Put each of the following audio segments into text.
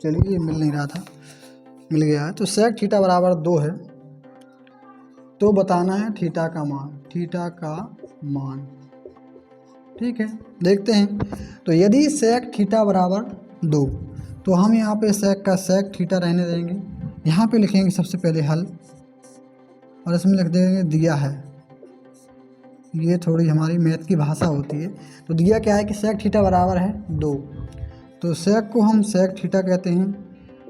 चलिए ये मिल नहीं रहा था, मिल गया है। तो सेक थीटा बराबर 2 है, तो बताना है थीटा का मान, थीटा का मान। ठीक है, देखते हैं। तो यदि सेक थीटा बराबर 2, तो हम यहाँ पे सेक का सेक थीटा रहने देंगे। यहाँ पे लिखेंगे सबसे पहले हल, और इसमें लिख देंगे दिया है। ये थोड़ी हमारी मैथ की भाषा होती है। तो दिया क्या है कि सेक थीटा बराबर है 2, तो सेक को हम सेक थीटा कहते हैं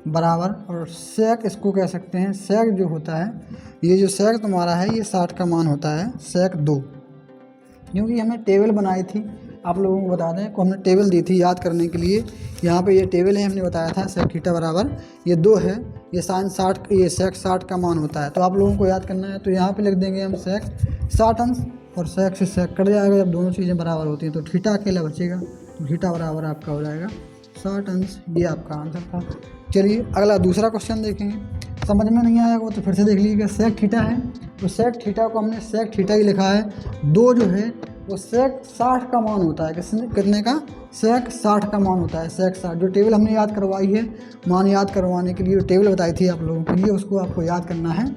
बराबर, और सेक इसको कह सकते हैं, सेक जो होता है, ये जो सेक तुम्हारा है ये 60 का मान होता है सेक 2। क्योंकि हमने टेबल बनाई थी, आप लोगों को बता दें को हमने टेबल दी थी याद करने के लिए। यहाँ पे ये टेबल है, हमने बताया था सेक थीटा बराबर ये 2 है, ये साइन 60, ये सेक 60 का मान होता है। तो आप लोगों को याद करना है, तो यहाँ पे लिख देंगे हम सेक 60 अंश, और सेक से सेक कट जाएगा जब दोनों चीज़ें बराबर होती हैं, तो थीटा अकेला बचेगा। तो थीटा बराबर आपका हो जाएगा 60 अंश। ये आपका आंसर था। चलिए अगला दूसरा क्वेश्चन देखेंगे। समझ में नहीं आएगा तो फिर से देख लीजिएगा। सेक थीटा है, तो सेक थीटा को हमने सेक थीटा ही लिखा है। 2 जो है वो सेक 60 का मान होता है। कितने का? सेक 60 का मान होता है, सेक 60। जो टेबल हमने याद करवाई है, मान याद करवाने के लिए जो टेबल बताई थी आप लोगों के लिए, उसको आपको याद करना है।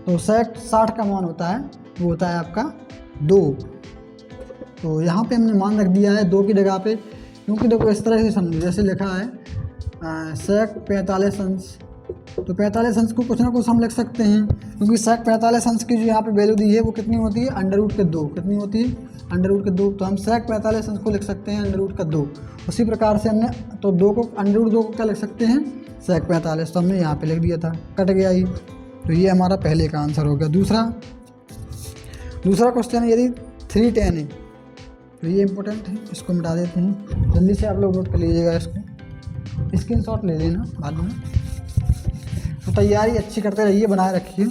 तो सेक 60 का मान होता है, वो होता है आपका 2। तो यहाँ पे हमने मान रख दिया है 2 की जगह पे, क्योंकि देखो इस तरह से समझो, जैसे लिखा है सेक 45 अंश, तो 45 अंश को कुछ ना कुछ हम लिख सकते हैं, क्योंकि सेक 45 अंश की जो यहाँ पे वैल्यू दी है वो कितनी होती है? अंडर रूट के 2। कितनी होती है? अंडर रूट के 2। तो हम सेक 45 अंश को लिख सकते हैं अंडर रूट का 2। उसी प्रकार से हमने तो 2 को अंडर रूट 2 को क्या लिख सकते हैं? सेक 45। तो हमने यहाँ पे लिख दिया था, कट गया ही। तो ये हमारा पहले का आंसर हो गया। दूसरा क्वेश्चन है, यदि 3 tan है, तो ये इंपॉर्टेंट है, इसको मिटा देते हैं। जल्दी से आप लोग नोट कर लीजिएगा, इसको स्क्रीनशॉट ले लेना बाद में। तो तैयारी अच्छी करते रहिए, बनाए रखिए।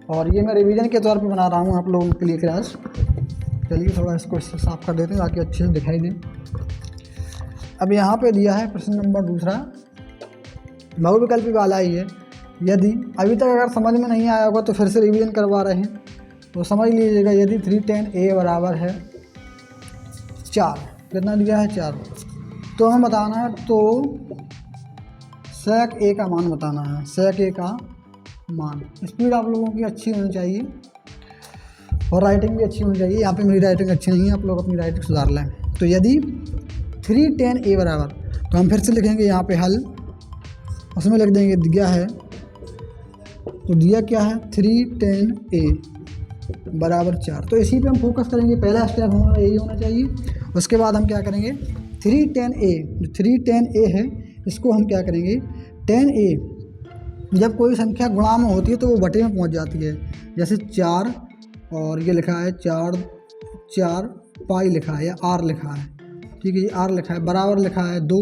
और ये मैं रिवीजन के तौर पे बना रहा हूँ आप लोगों के लिए क्लास। चलिए थोड़ा इसको साफ कर देते हैं ताकि अच्छे से दिखाई दे। अब यहाँ पे दिया है प्रश्न नंबर दूसरा, बहुविकल्पी वाला ही है। यदि अभी तक अगर समझ में नहीं आया होगा तो फिर से रिवीजन करवा रहे हैं, तो समझ लीजिएगा। यदि 3 tan a बराबर है 4, कितना दिया है? 4। तो हमें बताना है, तो सेक a का मान बताना है, सेक a का मान। स्पीड आप लोगों की अच्छी होनी चाहिए और राइटिंग भी अच्छी होनी चाहिए। यहाँ पे मेरी राइटिंग अच्छी नहीं है, आप लोग अपनी राइटिंग सुधार लें। तो यदि 3 tan a बराबर, तो हम फिर से लिखेंगे यहाँ पे हल, उसमें लिख देंगे दिया है। तो दिया क्या है? 3 tan a बराबर 4। तो इसी पे हम फोकस करेंगे, पहला स्टेप हमारा यही होना चाहिए। उसके बाद हम क्या करेंगे? 3 tan a, जो 3 tan a है, इसको हम क्या करेंगे? tan a जब कोई संख्या गुणा में होती है तो वो बटे में पहुंच जाती है। जैसे 4, और ये लिखा है 4 पाई लिखा है, या r लिखा है, ठीक है, ये r लिखा है, बराबर लिखा है 2,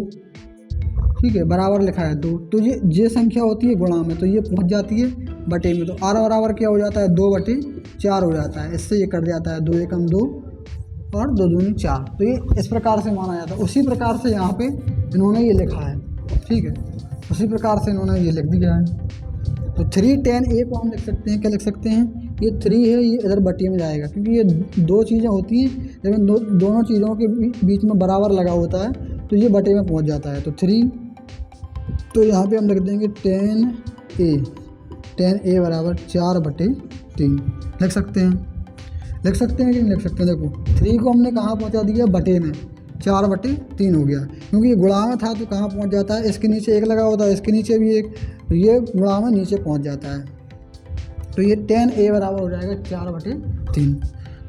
ठीक है, बराबर लिखा है 2। तो ये संख्या होती है गुणा में, तो ये पहुंच जाती है बटे में। तो r बराबर क्या हो जाता है? 2/4 हो जाता है। इससे ये कट जाता है, 2 एकम 2 और 2 दूनी 4। तो ये इस प्रकार से माना जाता है। उसी प्रकार से यहाँ पे इन्होंने ये लिखा है, ठीक है, उसी प्रकार से इन्होंने ये लिख दिया है। तो 3 tan a को हम लिख सकते हैं, क्या लिख सकते हैं? ये 3 है, ये इधर बटे में जाएगा, क्योंकि ये 2 चीज़ें होती हैं, जब दोनों चीज़ों के बीच में बराबर लगा होता है तो ये बटे में पहुंच जाता है। तो 3, तो यहाँ पे हम लिख देंगे tan a बराबर 4/3 लिख सकते हैं। लिख सकते हैं कि नहीं लिख सकते हैं? देखो 3 को हमने कहाँ पहुँचा दिया? बटे में, 4/3 हो गया, क्योंकि ये गुणा में था तो कहाँ पहुँच जाता है? इसके नीचे 1 लगा होता है, इसके नीचे भी 1, तो ये गुणा में नीचे पहुँच जाता है। तो ये tan a बराबर हो जाएगा 4/3,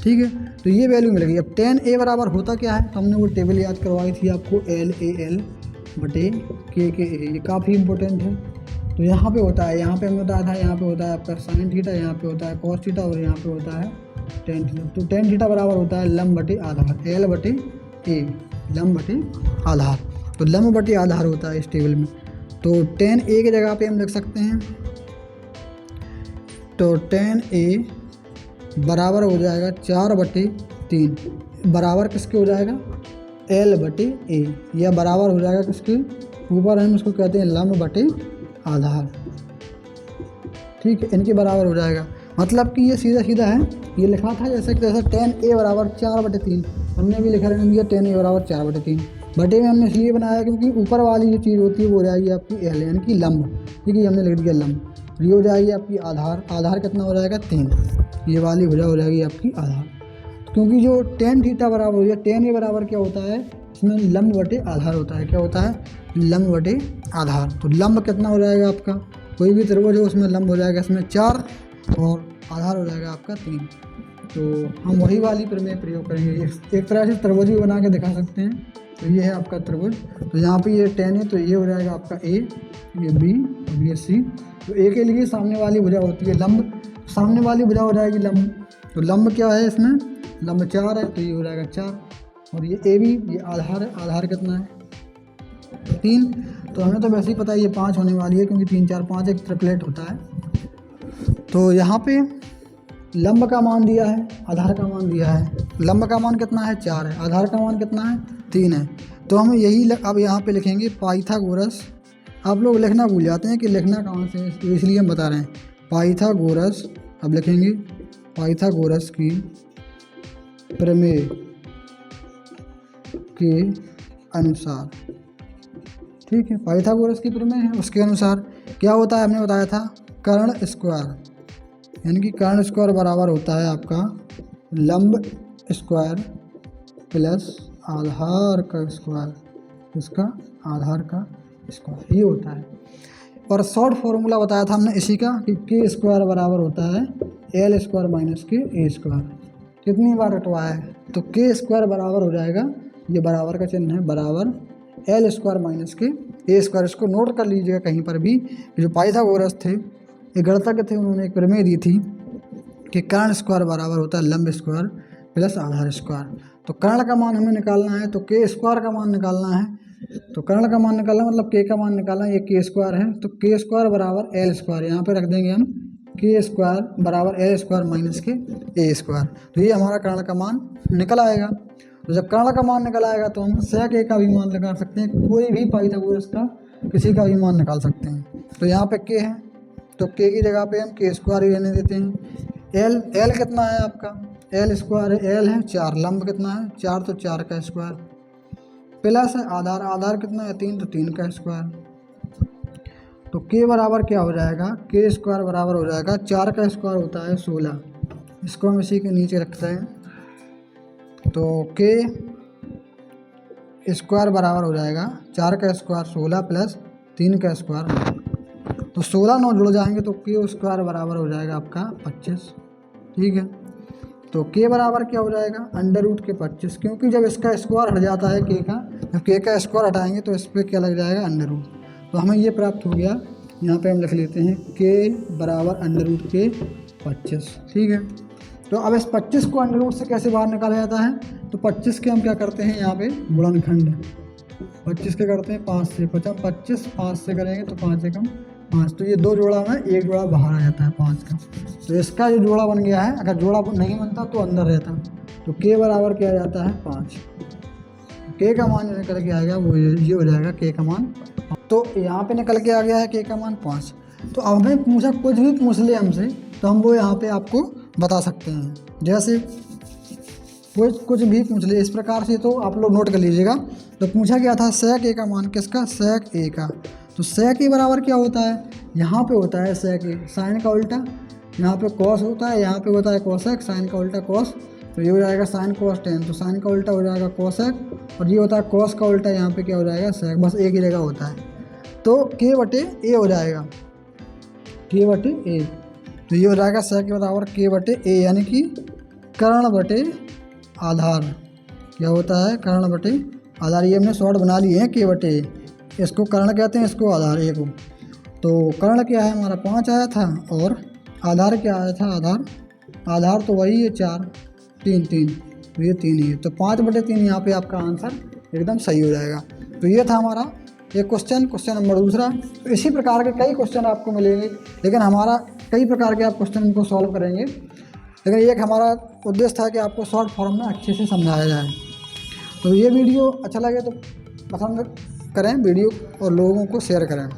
ठीक है। तो ये वैल्यू मिलेगी। अब tan a बराबर होता क्या है? तो हमने वो टेबल याद करवाई थी आपको, LAL/KA, ये काफ़ी इंपॉर्टेंट है। तो यहाँ पे होता है, यहाँ पे हमने बताया था, यहाँ पे होता है आपका साइन थीटा, यहाँ पे होता है कॉस थीटा, और यहाँ पे होता है टेन थीटा। तो टेन थीटा बराबर होता है लंब/आधार, L/A, लंब/आधार। तो लंब/आधार होता है इस टेबल में। तो tan a की जगह पे हम लिख सकते हैं, तो tan a बराबर हो जाएगा 4/3, बराबर किसके हो जाएगा? L/A, या बराबर हो जाएगा किसके? ऊपर हम इसको कहते हैं लंब/आधार, ठीक है, इनके बराबर हो जाएगा। मतलब कि ये सीधा सीधा है, ये लिखा था जैसे कि tan a बराबर 4/3, हमने भी लिखा रहने दिया tan a बराबर 4/3। बटे में हमने इसलिए बनाया क्योंकि ऊपर वाली जो चीज़ होती है वो हो जाएगी आपकी एल यानी कि लंब, ठीक है, हमने लिख दिया लंब। ये हो जाएगी आपकी आधार, आधार कितना हो जाएगा 3, ये वाली भुजा हो जाएगी आपकी आधार। क्योंकि जो tan थीटा बराबर हो जाए, tan ए बराबर क्या होता है, इसमें लंब बटे आधार होता है, क्या होता है, लंब बटे आधार। तो लंब कितना हो जाएगा आपका, कोई भी त्रिभुज हो उसमें लंब हो जाएगा इसमें 4 और आधार हो जाएगा आपका 3। तो हम वही वाली प्रमेय प्रयोग करेंगे, एक तरह से त्रिभुज भी बना के दिखा सकते हैं। तो ये है आपका त्रिभुज, तो यहाँ पे ये tan है तो ये हो जाएगा आपका A, ये B और ये C। तो A के लिए सामने वाली भुजा होती है लंब, सामने वाली भुजा हो जाएगी लंब। तो लंब क्या है इसमें, लंब 4 है तो ये हो जाएगा 4 और ये AB, ये आधार है, आधार कितना है 3। तो हमें तो वैसे ही पता है ये 5 होने वाली है क्योंकि 3 4 5 एक ट्रिपलेट होता है। तो यहाँ पे लंब का मान दिया है, आधार का मान दिया है। लंब का मान कितना है 4 है, आधार का मान कितना है 3 है। तो हम यही अब यहाँ पे लिखेंगे पाइथागोरस। आप लोग लिखना भूल जाते हैं कि लिखना कहाँ से है, तो इसलिए हम बता रहे हैं पाइथागोरस। अब लिखेंगे पाइथागोरस की प्रमेय के अनुसार, ठीक है, पाइथागोरस की प्रमेय है उसके अनुसार क्या होता है, हमने बताया था कर्ण स्क्वायर, यानी कि कर्ण स्क्वायर बराबर होता है आपका लंब स्क्वायर प्लस आधार का स्क्वायर, इसका आधार का स्क्वायर, ये होता है। और शॉर्ट फॉर्मूला बताया था हमने इसी का कि के स्क्वायर बराबर होता है एल स्क्वायर माइनस के ए स्क्वायर। कितनी बार रटवाया है, तो के स्क्वायर बराबर हो जाएगा, ये बराबर का चिन्ह है, बराबर एल स्क्वायर माइनस के ए स्क्वायर। इसको नोट कर लीजिएगा कहीं पर भी। जो पाइथागोरस थे, ये गणितज्ञ थे, उन्होंने एक प्रमेय दी थी कि कर्ण स्क्वायर बराबर होता है लंब स्क्वायर प्लस आधार स्क्वायर। तो कर्ण का मान हमें निकालना है तो के स्क्वायर का मान निकालना है, तो कर्ण का मान निकालना मतलब के का मान निकालना है, ये के स्क्वायर है तो के स्क्वायर बराबर एल स्क्वायर, यहाँ पे रख देंगे हम के स्क्वायर बराबर एल स्क्वायर माइनस के ए स्क्वायर। तो ये हमारा कर्ण का मान निकल आएगा। तो जब कर्ण का मान निकल आएगा तो हम सेक ए का भी मान निकाल सकते हैं, कोई भी पाइथागोरस का किसी का भी मान निकाल सकते हैं। तो यहाँ पे के है तो के की जगह पे हम के स्क्वायर ही रहने देते हैं। एल कितना है आपका, एल स्क्वायर है, एल है 4, लंब कितना है 4 तो 4 का स्क्वायर प्लस है आधार, आधार कितना है 3 तो 3 का स्क्वायर। तो के बराबर क्या हो जाएगा, के स्क्वायर बराबर हो जाएगा 4 का स्क्वायर होता है 16, इसको हम इसी के नीचे रखते हैं। तो के स्क्वायर बराबर हो जाएगा 4 का स्क्वायर 16 प्लस 3 का स्क्वायर, तो 16 9 जुड़ जाएंगे तो के स्क्वायर बराबर हो जाएगा आपका 25, ठीक है। तो के बराबर क्या हो जाएगा अंडर रूट के 25, क्योंकि जब इसका स्क्वायर हट जाता है के का, जब के का स्क्वायर हटाएंगे तो इस पर क्या लग जाएगा अंडर रूट। तो हमें ये प्राप्त हो गया, यहाँ पे हम लिख लेते हैं के बराबर अंडर रूट के 25, ठीक है। तो अब इस 25 को अंडर रूट से कैसे बाहर निकाला जाता है, तो 25 के हम क्या करते हैं यहाँ पे गुणनखंड, 25 के करते हैं 5 से, 25 5 से करेंगे तो 5 एकम 5, तो ये 2 जोड़ा में 1 जोड़ा बाहर आ जाता है 5 का। तो इसका जो जोड़ा बन गया है, अगर जोड़ा नहीं बनता तो अंदर रहता, तो के बराबर क्या जाता है 5, के का मान जो निकल के आएगा वो ये हो जाएगा के का मान। तो यहाँ पे निकल के आ गया है के का मान 5। तो अब हमें पूछा, कुछ भी पूछ ले हमसे तो हम वो यहाँ पे आपको बता सकते हैं, जैसे कुछ भी पूछ ले इस प्रकार से, तो आप लोग नोट कर लीजिएगा। तो पूछा गया था सेक ए का मान, किसका, सेक ए का। तो सेक ए बराबर क्या होता है, यहाँ पे होता है सेक ए साइन का उल्टा, यहाँ पे कॉस होता है, यहाँ पे होता है कोसेक, साइन का उल्टा कॉस, तो ये हो जाएगा साइन कॉस टेन, तो साइन का उल्टा हो जाएगा कोसेक, और ये होता है कॉस का उल्टा, यहाँ पे क्या हो जाएगा सेक, बस एक ही जगह होता है। तो के बटे ए हो जाएगा, के बटे ए, तो ये हो जाएगा सेक के बराबर के बटे ए, यानी कि कर्ण बटे आधार, क्या होता है कर्ण बटे आधार। ये हमने शॉर्ट बना लिए हैं के बटे ए, इसको कर्ण कहते हैं, इसको आधार ए को। तो कर्ण क्या है हमारा 5 आया था, और आधार क्या आया था, आधार तो वही है 4 3 3, तो ये 3 ही है, तो 5 बटे 3 यहाँ पे आपका आंसर एकदम सही हो जाएगा। तो ये था हमारा एक क्वेश्चन नंबर दूसरा। तो इसी प्रकार के कई क्वेश्चन आपको मिलेंगे, लेकिन हमारा कई प्रकार के आप क्वेश्चन इनको सॉल्व करेंगे, लेकिन एक हमारा उद्देश्य था कि आपको शॉर्ट फॉर्म में अच्छे से समझाया जाए। तो ये वीडियो अच्छा लगे तो पसंद करें वीडियो और लोगों को शेयर करें।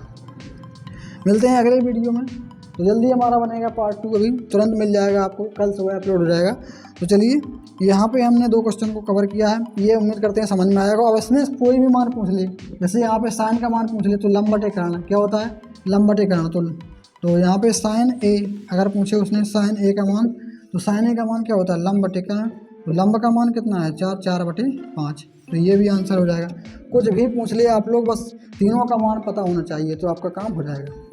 मिलते हैं अगले वीडियो में, तो जल्दी हमारा बनेगा पार्ट 2, अभी तुरंत मिल जाएगा आपको, कल सुबह अपलोड हो जाएगा। तो चलिए यहाँ पे हमने 2 क्वेश्चन को कवर किया है, ये उम्मीद करते हैं समझ में आएगा। अब इसमें कोई भी मान पूछ ले, जैसे यहाँ पे साइन का मान पूछ ले तो लंब बटे कर्ण क्या होता है, लंब बटे कर्ण। तो यहाँ पे साइन ए अगर पूछे उसने साइन ए का मान, तो साइन ए का मान क्या होता है, लंब बटे कर्ण। तो लंब का मान कितना है 4, 4/5। तो ये भी आंसर हो जाएगा। कुछ भी पूछ ले आप लोग, बस तीनों का मान पता होना चाहिए तो आपका काम हो जाएगा।